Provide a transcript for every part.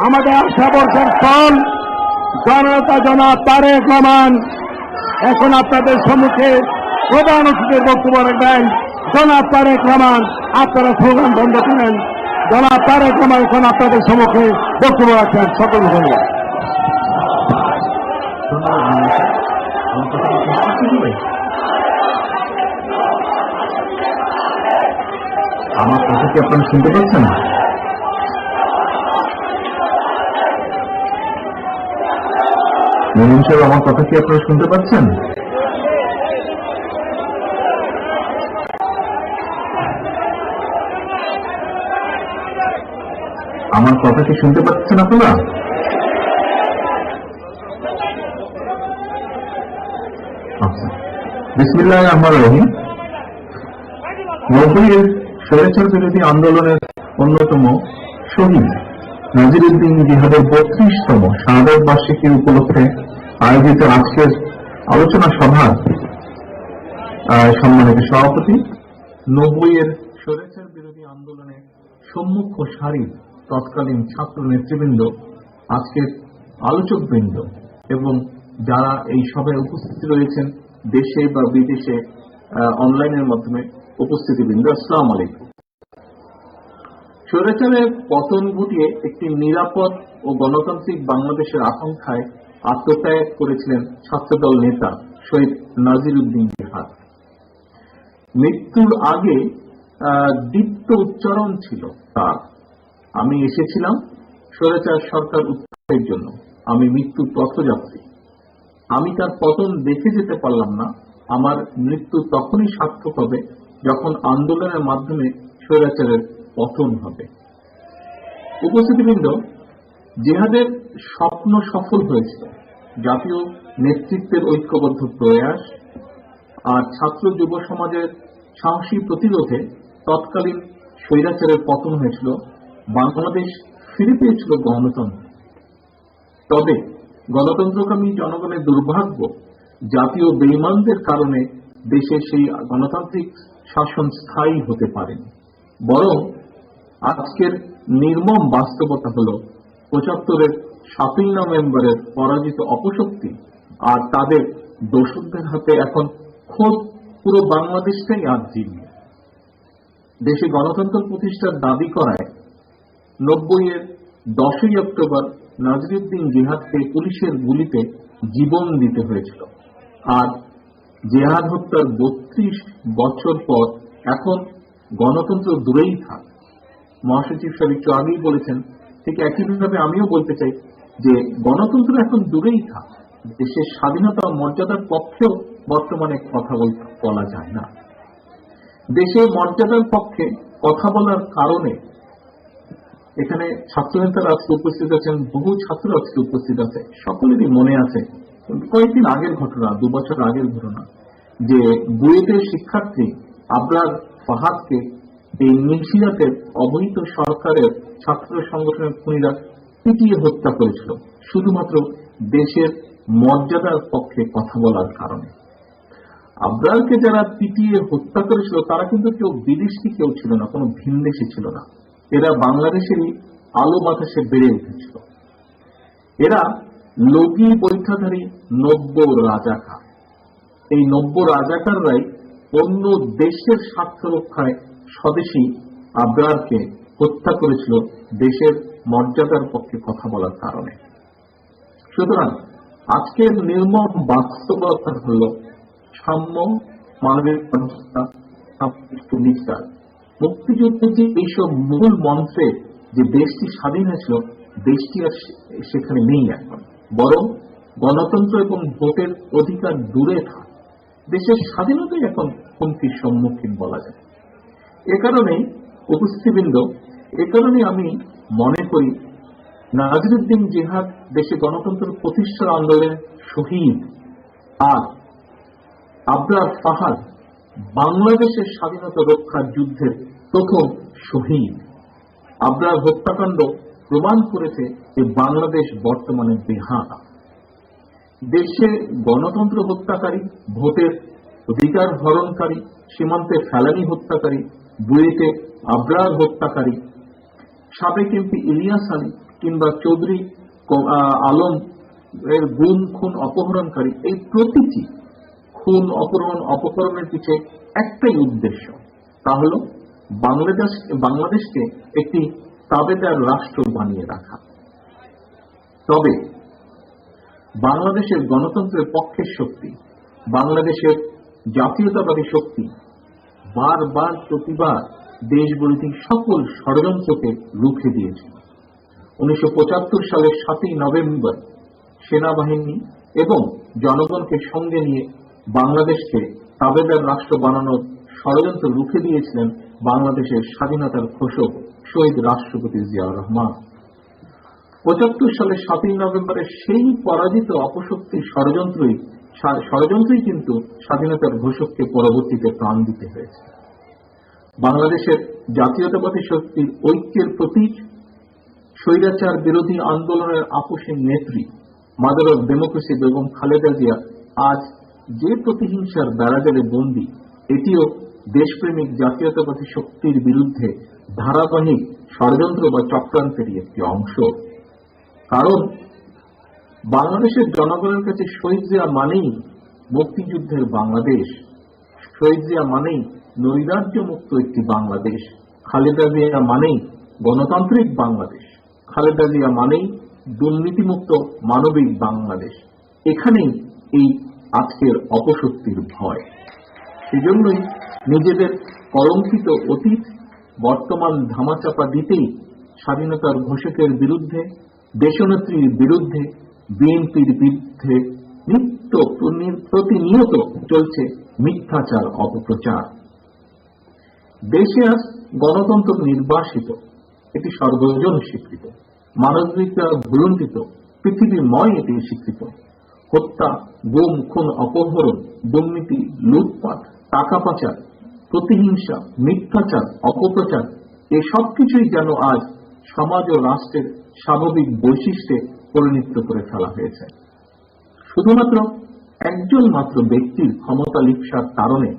আমাদের আশা বর্ষের ফল জনতা জনাব তারেক রহমান এখন আপনাদের সম্মুখে প্রধান অতিথির বক্তব্য রাখবেন। জনাব তারেক রহমান, আপনারা স্লোগান বন্ধ করেন। জনাব তারেক রহমান এখন আপনাদের সম্মুখে বক্তব্য রাখছেন। সকল ধন্যবাদ। আমার কথা কি আপনারা শুনতে পাচ্ছেন? মোমিন সাহেব, আমার কথা কি আপনারা শুনতে পাচ্ছেন? আমার কথা কি শুনতে পাচ্ছেন আপনারা? আচ্ছা, বিসমিল্লাহির রহমানির রহিম। নব্বইয়ের স্বৈরাচার বিরোধী আন্দোলনের অন্যতম শহীদ নাজিরউদ্দিন জিহাদের 32তম শাহাদাত বার্ষিকী উপলক্ষে আয়োজিত আজকের আলোচনা সভার সম্মানিত সভাপতি, নব্বইয়ের স্বৈরাচার বিরোধী আন্দোলনে সম্মুখ সারির তৎকালীন ছাত্র নেতৃবৃন্দ, আজকের আলোচকবৃন্দ এবং যারা এই সভায় উপস্থিত রয়েছেন দেশে বা বিদেশে অনলাইনের মাধ্যমে উপস্থিতিবৃন্দ, আসসালামু আলাইকুম। স্বৈরাচারের পতন ঘটিয়ে একটি নিরাপদ ও গণতান্ত্রিক বাংলাদেশের আকাঙ্ক্ষায় আত্মত্যাগ করেছিলেন ছাত্রদল নেতা শহীদ নাজিরউদ্দিন জিহাদ। মৃত্যুর আগে দীপ্ত উচ্চারণ ছিল তার, আমি এসেছিলাম স্বৈরাচার সরকার উত্থানের জন্য, আমি মৃত্যুর পথযাত্রী। আমি তার পতন দেখে যেতে পারলাম না, আমার মৃত্যু তখনই সার্থক হবে যখন আন্দোলনের মাধ্যমে স্বৈরাচারের পতন হবে। উপস্থিতিবৃন্দ, জিহাদের স্বপ্ন সফল হয়েছিল। জাতীয় নেতৃত্বের ঐক্যবদ্ধ প্রয়াস আর ছাত্র যুব সমাজের সাহসী প্রতিরোধে তৎকালীন স্বৈরাচারের পতন হয়েছিল। বাংলাদেশ ফিরে পেয়েছিল গণতন্ত্র। তবে গণতন্ত্রকামী জনগণের দুর্ভাগ্য, জাতীয় বেঈমানদের কারণে দেশে সেই গণতান্ত্রিক শাসন স্থায়ী হতে পারেনি। বরং আজকের নির্মম বাস্তবতা হল ৭৫-এর ৭ই নভেম্বরের পরাজিত অপশক্তি আর তাদের দোসরদের হাতে এখন খোদ পুরো বাংলাদেশটাই আজ জীবন। দেশে গণতন্ত্র প্রতিষ্ঠার দাবি করায় ৯০-এর ১০ই অক্টোবর নাজিরউদ্দিন জিহাদকে পুলিশের গুলিতে জীবন দিতে হয়েছিল। আর জিহাদ হত্যার ৩২ বছর পর এখন গণতন্ত্র দূরেই থাক। মহাসচিব সাহেব একটু আগেই বলেছেন, ঠিক একইভাবে আমিও বলতে চাই যে গণতন্ত্র এখন দূরেই থাক, দেশের স্বাধীনতা ও মর্যাদার পক্ষেও বর্তমানে কথা বলা যায় না। দেশের মর্যাদার পক্ষে কথা বলার কারণে এখানে ছাত্র নেতারা আজকে উপস্থিত আছেন, বহু ছাত্র আজকে উপস্থিত আছে। সকলেরই মনে আছে কয়েকদিন আগের ঘটনা, ২ বছর আগের ঘটনা, যে বুয়েটের শিক্ষার্থী আবরার ফাহাদকে এই নিশিরাতের অবৈধ সরকারের ছাত্র সংগঠনের খুনিরা পিটিয়ে হত্যা করেছিল শুধুমাত্র দেশের মর্যাদার পক্ষে কথা বলার কারণে। আবরারকে যারা পিটিয়ে হত্যা করেছিল তারা কিন্তু কেউ বিদেশি কেউ ছিল না, কোনো ভিনদেশি ছিল না। এরা বাংলাদেশেরই আলো বাতাসে বেড়ে উঠেছিল। এরা লগি বৈঠাধারী ৯০ রাজাকার। এই ৯০ রাজাকাররাই অন্য দেশের স্বার্থ রক্ষায় স্বদেশী আবরারকে হত্যা করেছিল দেশের মর্যাদার পক্ষে কথা বলার কারণে। সুতরাং আজকের নির্মম বাস্তবতা হল সাম্য, মানবিক মর্যাদা, বিচার। মুক্তিযুদ্ধের যে এইসব মূল মন্ত্রে যে দেশটি স্বাধীন হয়েছিল, দেশটি আর সেখানে নেই এখন। বরং গণতন্ত্র এবং ভোটের অধিকার দূরে থাক, দেশের স্বাধীনতাই এখন হুমকির সম্মুখীন বলা যায়। এ কারণেই উপস্থিতিবৃন্দ, এ কারণে আমি মনে করি নাজিরউদ্দিন জিহাদ দেশে গণতন্ত্র প্রতিষ্ঠার আন্দোলনের শহীদ, আর আবরার ফাহাদ বাংলাদেশের স্বাধীনতা রক্ষার যুদ্ধের প্রথম শহীদ। আবরার হত্যাকাণ্ড প্রমাণ করেছে যে বাংলাদেশ বর্তমানে বেহায়া। দেশে গণতন্ত্র হত্যাকারী, ভোটের অধিকার হরণকারী, সীমান্তে ফেলানি হত্যাকারী, বুয়েটে আবরার হত্যাকারী, সাবেক এমপি ইলিয়াস আলী কিংবা চৌধুরী আলম এর গুম খুন অপহরণকারী, এই প্রতিটি খুন অপহরণ অপহরণের পিছে একটাই উদ্দেশ্য, তা হল বাংলাদেশকে একটি তাবেদার রাষ্ট্র বানিয়ে রাখা। তবে বাংলাদেশের গণতন্ত্রের পক্ষের শক্তি, বাংলাদেশের জাতীয়তাবাদী শক্তি বারবার প্রতিবার দেশবিরোধী সকল ষড়যন্ত্রকে রুখে দিয়েছিল। 1975 সালের 7ই নভেম্বর সেনাবাহিনী এবং জনগণকে সঙ্গে নিয়ে বাংলাদেশকে তাবেদার রাষ্ট্র বানানোর ষড়যন্ত্র রুখে দিয়েছিলেন বাংলাদেশের স্বাধীনতার ঘোষক শহীদ রাষ্ট্রপতি জিয়াউর রহমান। 75 সালের 7ই নভেম্বরের সেই পরাজিত অপশক্তির ষড়যন্ত্রই কিন্তু স্বাধীনতার ঘোষককে পরবর্তীতে প্রাণ দিতে হয়েছে। বাংলাদেশের জাতীয়তাবাদী শক্তির ঐক্যের প্রতীক, স্বৈরাচার বিরোধী আন্দোলনের আপসী নেত্রী mother of democracy Begum Khaleda Zia আজ যে প্রতিহিংসার বেড়াজালে বন্দী, এটিও দেশপ্রেমিক জাতীয়তাবাদী শক্তির বিরুদ্ধে ধারাবাহিক ষড়যন্ত্র বা চক্রান্তেরই একটি অংশ। কারণ বাংলাদেশের জনগণের কাছে শহীদ জিয়া মানেই মুক্তিযুদ্ধের বাংলাদেশ, শহীদ জিয়া মানেই নৈরাজ্য মুক্ত একটি বাংলাদেশ, খালেদা জিয়া মানেই গণতান্ত্রিক বাংলাদেশ, খালেদা জিয়া মানেই দুর্নীতিমুক্ত মানবিক বাংলাদেশ। এখানেই এই আজকের অপশক্তির ভয়। সেজন্যই নিজেদের কলঙ্কিত অতীত বর্তমান ধামাচাপা দিতেই স্বাধীনতার ঘোষকের বিরুদ্ধে, দেশনেত্রীর বিরুদ্ধে, বিএনপির বিরুদ্ধে প্রতিনিয়ত চলছে মিথ্যাচার অপপ্রচার। দেশে আজ গণতন্ত্র নির্বাসিত, এটি সর্বজন স্বীকৃত, মানবাধিকার ভুলুণ্ঠিত, পৃথিবীময় এটি স্বীকৃত। হত্যা, গুম খুন অপহরণ, দুর্নীতি, লুটপাট, টাকা পাচার, প্রতিহিংসা, মিথ্যাচার, অপপ্রচার, এসব কিছুই যেন আজ সমাজ ও রাষ্ট্রের স্বাভাবিক বৈশিষ্ট্যে পরিণত করে ফেলা হয়েছে। শুধুমাত্র একজন মাত্র ব্যক্তির ক্ষমতা লিপ্সার কারণে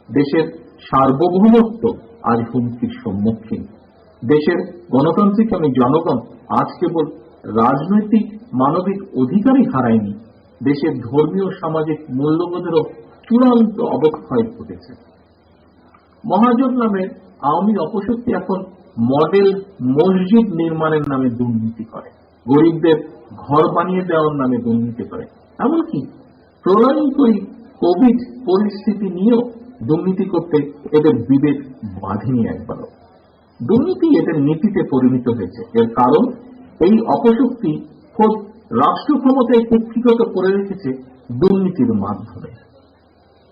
দেশের সার্বভৌমত্ব আজ হুমকির সম্মুখীন। দেশের গণতান্ত্রিক জনগণ আজ কেবল রাজনৈতিক মানবিক অধিকারই হারায়নি, দেশের ধর্মীয় সামাজিক মূল্যবোধেরও চূড়ান্ত অবক্ষয় ঘটেছে। মহাজোট নামে আওয়ামী অপশক্তি এখন মডেল মসজিদ নির্মাণের নামে দুর্নীতি করে, গরিবদের ঘর বানিয়ে দেওয়ার নামে দুর্নীতি করে, এমনকি প্রলয়ঙ্করী কোভিড পরিস্থিতি নিয়েও দুর্নীতি করতে এদের বিবেক বাঁধেনি একবারও। দুর্নীতি এদের নীতিতে পরিণত হয়েছে। এর কারণ এই অপশক্তি খোদ রাষ্ট্র ক্ষমতায় কুক্ষিগত করে রেখেছে দুর্নীতির মাধ্যমে।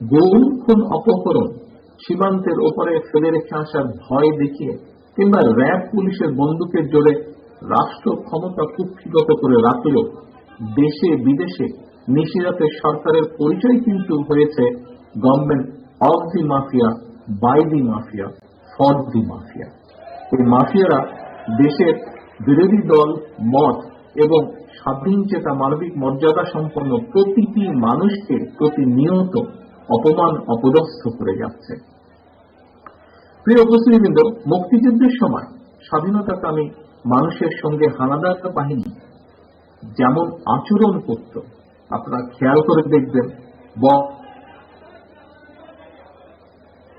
গুম খুন অপহরণ, সীমান্তের ওপরে ফেলে রেখে আসার ভয় দেখিয়ে কিংবা র্যাব পুলিশের বন্দুকের জোরে রাষ্ট্র ক্ষমতা কুক্ষিগত করে রাখলেও দেশে বিদেশে নিশিরাতের সরকারের পরিচয় কিন্তু হয়েছে government of the mafia, by the mafia, for the mafia. এই মাফিয়ারা দেশের বিরোধী দল, মত এবং স্বাধীনচেতা মানবিক মর্যাদা সম্পন্ন প্রতিটি মানুষকে প্রতিনিয়ত অপমান অপদস্থ করে যাচ্ছে। প্রিয় উপস্থিতিবৃন্দ, মুক্তিযুদ্ধের সময় স্বাধীনতাকামী মানুষের সঙ্গে হানাদার বাহিনী যেমন আচরণ করত, আপনারা খেয়াল করে দেখবেন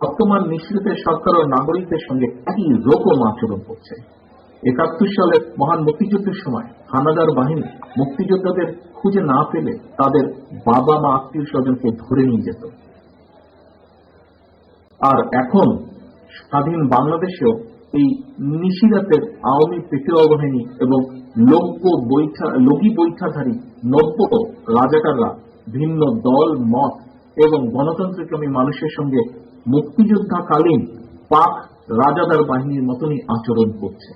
বর্তমান নিশ্চিতের সরকার ও নাগরিকদের সঙ্গে একই রকম আচরণ করছে। 71 সালের মহান মুক্তিযুদ্ধের সময় হানাদার বাহিনী মুক্তিযোদ্ধাদের খুঁজে না পেলে তাদের বাবা মা আত্মীয় স্বজনকে ধরে নিয়ে যেত। আর এখন স্বাধীন বাংলাদেশেও এই নিশিরাতের আওয়ামী পেটুয়া বাহিনী এবং লগি বৈঠাধারী নব্য রাজাকাররা ভিন্ন দল, মত এবং গণতন্ত্রকামী মানুষের সঙ্গে মুক্তিযোদ্ধাকালীন পাক রাজাদার বাহিনীর মতনই আচরণ করছে।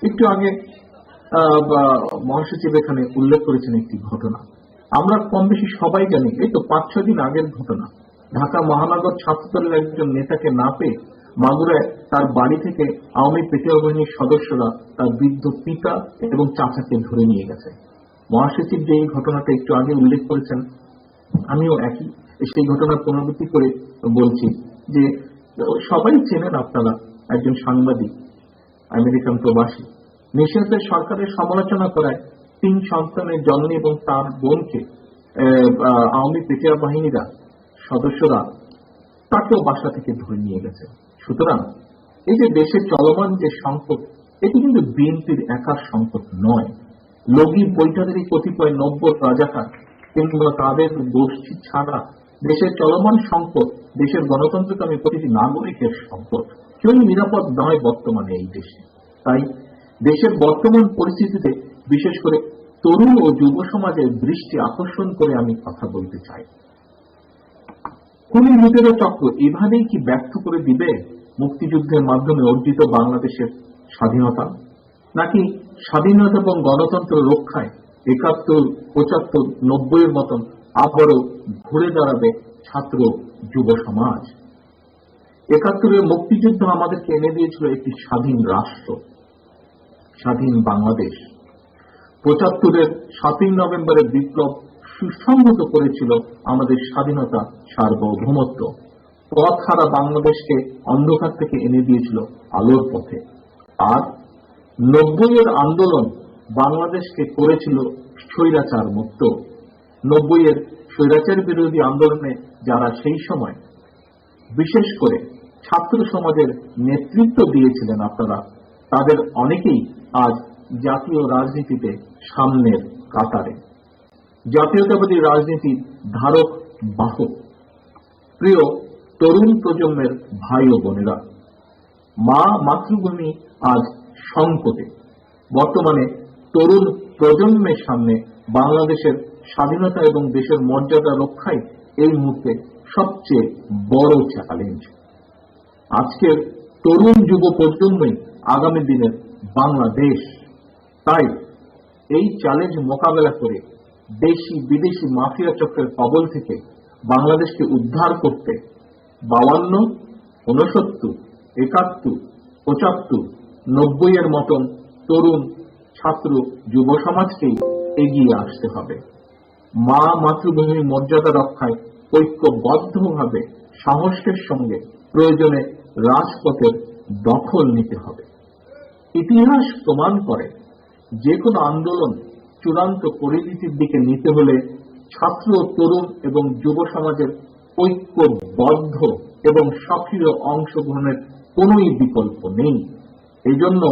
একটু আগে মহাসচিব এখানে উল্লেখ করেছেন একটি ঘটনা, আমরা কম বেশি সবাই জানি, এই তো 5-6 দিন আগের ঘটনা। ঢাকা মহানগর ছাত্রদলের একজন নেতাকে না পেয়ে মাগুরায় তার বাড়ি থেকে আওয়ামী পেটুয়া বাহিনীর সদস্যরা তার বৃদ্ধ পিতা এবং চাচাকে ধরে নিয়ে গেছে। মহাসচিব যে এই ঘটনাটা একটু আগে উল্লেখ করেছেন, আমিও একই সেই ঘটনার পুনরাবৃত্তি করে বলছি যে সবাই চেনেন আপনারা একজন সাংবাদিক আমেরিকান প্রবাসী। নিঃশ্বাসের সরকারের সমালোচনা করায় 3 সন্তানের জননী এবং তার বোনকে আওয়ামী পেটিয়া বাহিনীরা সদস্যরা তাকেও বাসা থেকে ধরে নিয়ে গেছে। সুতরাং এই যে দেশে চলমান যে সংকট, এটি কিন্তু বিএনপির একার সংকট নয়। লগি বৈঠাধারী কতিপয় নব্য রাজাকার কিংবা তাদের গোষ্ঠী ছাড়া দেশের চলমান সংকট দেশের গণতন্ত্রকামী প্রতিটি নাগরিকের সংকট। কেউ নিরাপদ নয় বর্তমানে এই দেশে। তাই দেশের বর্তমান পরিস্থিতিতে বিশেষ করে তরুণ ও যুব সমাজের দৃষ্টি আকর্ষণ করে আমি কথা বলতে চাই। খুনি লুটেরা চক্র এভাবেই কি ব্যর্থ করে দিবে মুক্তিযুদ্ধের মাধ্যমে অর্জিত বাংলাদেশের স্বাধীনতা, নাকি স্বাধীনতা এবং গণতন্ত্র রক্ষায় 71, 75, 90 এর মতন আবারও ঘুরে দাঁড়াবে ছাত্র যুব সমাজ? 71-এর মুক্তিযুদ্ধ আমাদেরকে এনে দিয়েছিল একটি স্বাধীন রাষ্ট্র, স্বাধীন বাংলাদেশ। 75-এর 7ই নভেম্বরের বিপ্লব সুসংহত করেছিল আমাদের স্বাধীনতা, সার্বভৌমত্ব। পথ হারা বাংলাদেশকে অন্ধকার থেকে এনে দিয়েছিল আলোর পথে। আর 90-এর আন্দোলন বাংলাদেশকে করেছিল স্বৈরাচার মুক্ত। 90-এর স্বৈরাচার বিরোধী আন্দোলনে যারা সেই সময় বিশেষ করে ছাত্র সমাজের নেতৃত্ব দিয়েছিলেন আপনারা, তাদের অনেকেই আজ জাতীয় রাজনীতিতে সামনের কাতারে, জাতীয়তাবাদী রাজনীতির ধারক বাহক। প্রিয় তরুণ প্রজন্মের ভাই ও বোনেরা, মা মাতৃভূমি আজ সংকটে। বর্তমানে তরুণ প্রজন্মের সামনে বাংলাদেশের স্বাধীনতা এবং দেশের মর্যাদা রক্ষায় এই মুহূর্তে সবচেয়ে বড় চ্যালেঞ্জ। আজকের তরুণ যুব প্রজন্মই আগামী দিনের বাংলাদেশ। তাই এই চ্যালেঞ্জ মোকাবেলা করে দেশি বিদেশি মাফিয়া চক্রের কবল থেকে বাংলাদেশকে উদ্ধার করতে 52, 69, 71, 75, 90 এর মতন তরুণ ছাত্র যুব সমাজকেই এগিয়ে আসতে হবে। মা মাতৃভূমির মর্যাদা রক্ষায় ঐক্যবদ্ধভাবে সাহসের সঙ্গে প্রয়োজনে রাজপথের দখল নিতে হবে। ইতিহাস প্রমাণ করে যে কোনো আন্দোলন চূড়ান্ত পরিণতির দিকে নিতে হলে ছাত্র, তরুণ এবং যুব সমাজের ঐক্যবদ্ধ এবং সক্রিয় অংশগ্রহণের কোন বিকল্প নেই। এই জন্য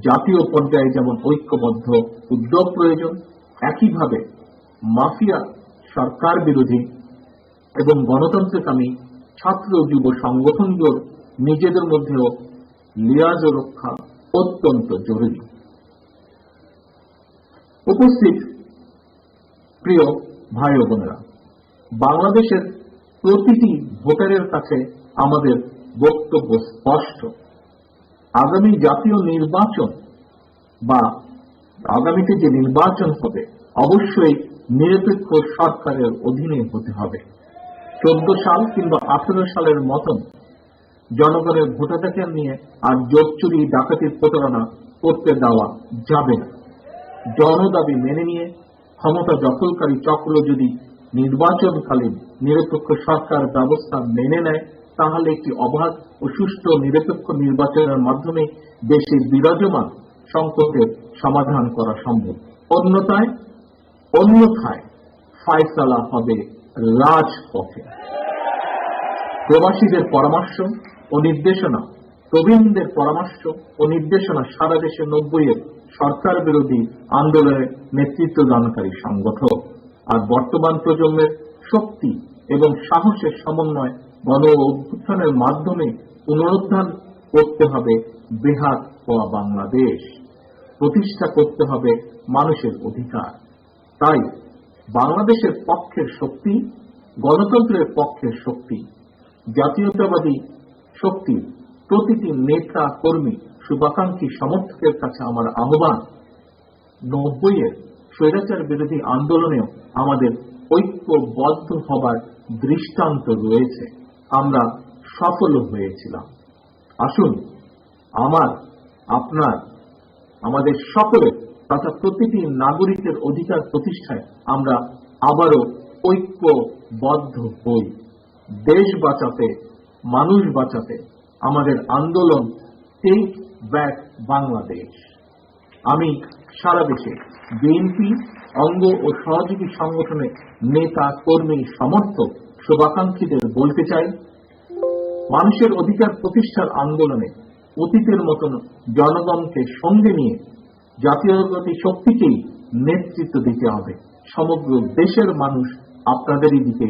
জাতীয় পর্যায়ে যেমন ঐক্যবদ্ধ উদ্যোগ প্রয়োজন, একইভাবে মাফিয়া সরকার বিরোধী এবং গণতন্ত্রকামী ছাত্র যুব সংগঠনগুলোর নিজেদের মধ্যেও লিয়াজ রক্ষা অত্যন্ত জরুরি। উপস্থিত প্রিয় ভাই ও বোনেরা, বাংলাদেশের প্রতিটি ভোটারের কাছে আমাদের বক্তব্য স্পষ্ট। আগামী জাতীয় নির্বাচন বা আগামীতে যে নির্বাচন হবে অবশ্যই নিরপেক্ষ সরকারের অধীনে হতে হবে। 14 সাল কিংবা 18 সালের মতন জনগণের ভোটাধিকার নিয়ে আর জোট চুরি, ডাকাতির প্রতারণা করতে দেওয়া যাবে না। জনদাবি মেনে নিয়ে ক্ষমতা দখলকারী চক্র যদি নির্বাচনকালীন নিরপেক্ষ সরকার ব্যবস্থা মেনে নেয়, তাহলে একটি অবাধ ও সুষ্ঠু নিরপেক্ষ নির্বাচনের মাধ্যমে দেশে বিরাজমান সংকটের সমাধান করা সম্ভব। অন্যথায় ফায়সালা হবে রাজপথে। প্রবাসীদের পরামর্শ ও নির্দেশনা, প্রবীণদের পরামর্শ ও নির্দেশনা সারা দেশে 90-এর সরকার বিরোধী আন্দোলনের নেতৃত্ব দানকারী সংগঠক। আর বর্তমান প্রজন্মের শক্তি এবং সাহসের সমন্বয় গণ অভ্যুত্থানের মাধ্যমে পুনরুদ্ধার করতে হবে বৃহৎ হওয়া বাংলাদেশ, প্রতিষ্ঠা করতে হবে মানুষের অধিকার। তাই বাংলাদেশের পক্ষের শক্তি, গণতন্ত্রের পক্ষের শক্তি, জাতীয়তাবাদী শক্তি প্রতিটি নেতা, কর্মী, শুভাকাঙ্ক্ষী, সমর্থকের কাছে আমার আহ্বান, 90-এর স্বৈরাচার বিরোধী আন্দোলনেও আমাদের ঐক্যবদ্ধ হবার দৃষ্টান্ত রয়েছে। আমরা সফল হয়েছিলাম। আসুন আমাদের সকলের তথা প্রতিটি নাগরিকের অধিকার প্রতিষ্ঠায় আমরা আবারও ঐক্যবদ্ধ হই। দেশ বাঁচাতে, মানুষ বাঁচাতে আমাদের আন্দোলন টেক ব্যাক বাংলাদেশ। আমি সারা দেশে বিএনপি অঙ্গ ও সহযোগী সংগঠনের নেতা কর্মী সমর্থক শুভাকাঙ্ক্ষীদের বলতে চাই, মানুষের অধিকার প্রতিষ্ঠার আন্দোলনে অতীতের মতন জনগণকে সঙ্গে নিয়ে জাতীয়তাবাদী শক্তিকেই নেতৃত্ব দিতে হবে। সমগ্র দেশের মানুষ আপনাদেরই দিকে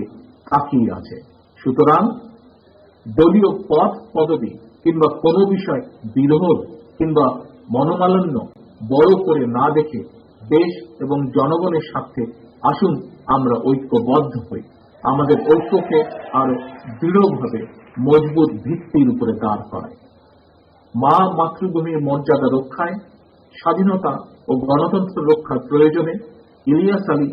তাকিয়ে আছে। সুতরাং দলীয় পদ পদবি কিংবা কোনো বিষয় বিরোধ কিংবা মনোমালিন্য বড় করে না দেখে দেশ এবং জনগণের স্বার্থে আসুন আমরা ঐক্যবদ্ধ হই। আমাদের ঐক্যকে আরো দৃঢ়ভাবে মজবুত ভিত্তির উপরে দাঁড় করায়। মা মাতৃভূমির মর্যাদা রক্ষায়, স্বাধীনতা ও গণতন্ত্র রক্ষার প্রয়োজনে ইলিয়াস আলী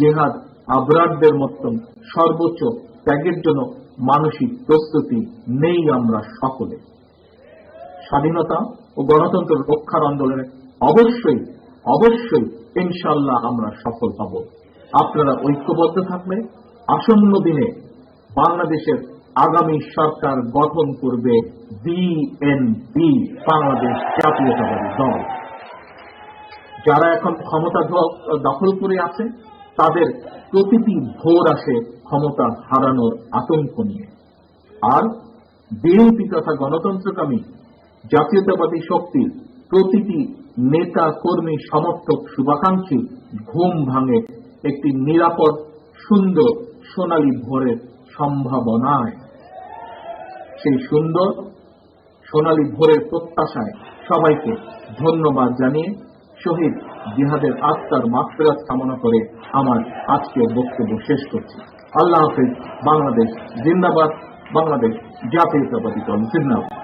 জেহাদ আবরারদের মতন সর্বোচ্চ ত্যাগের জন্য মানসিক প্রস্তুতি নেই আমরা সকলে। স্বাধীনতা ও গণতন্ত্র রক্ষার আন্দোলনে অবশ্যই অবশ্যই ইনশাআল্লাহ আমরা সফল হব। আপনারা ঐক্যবদ্ধ থাকলে আসন্ন দিনে বাংলাদেশের আগামী সরকার গঠন করবে বিএনপি, বাংলাদেশ জাতীয়তাবাদী দল। যারা এখন ক্ষমতা দখল করে আছে তাদের প্রতিটি ভোর আসে ক্ষমতা হারানোর আতঙ্ক নিয়ে। আর বিএনপি তথা গণতন্ত্রকামী জাতীয়তাবাদী শক্তির প্রতিটি নেতা কর্মী সমর্থক শুভাকাঙ্ক্ষী ঘুম ভাঙে একটি নিরাপদ সুন্দর সোনালী ভোরের সম্ভাবনায়। সেই সুন্দর সোনালী ভোরের প্রত্যাশায় সবাইকে ধন্যবাদ জানিয়ে শহীদ জিহাদের আত্মার মাগফিরাত কামনা করে আমার আজকের বক্তব্য শেষ করছি। আল্লাহ হাফেজ। বাংলাদেশ জিন্দাবাদ। বাংলাদেশ জাতীয়তাবাদী দল জিন্দাবাদ।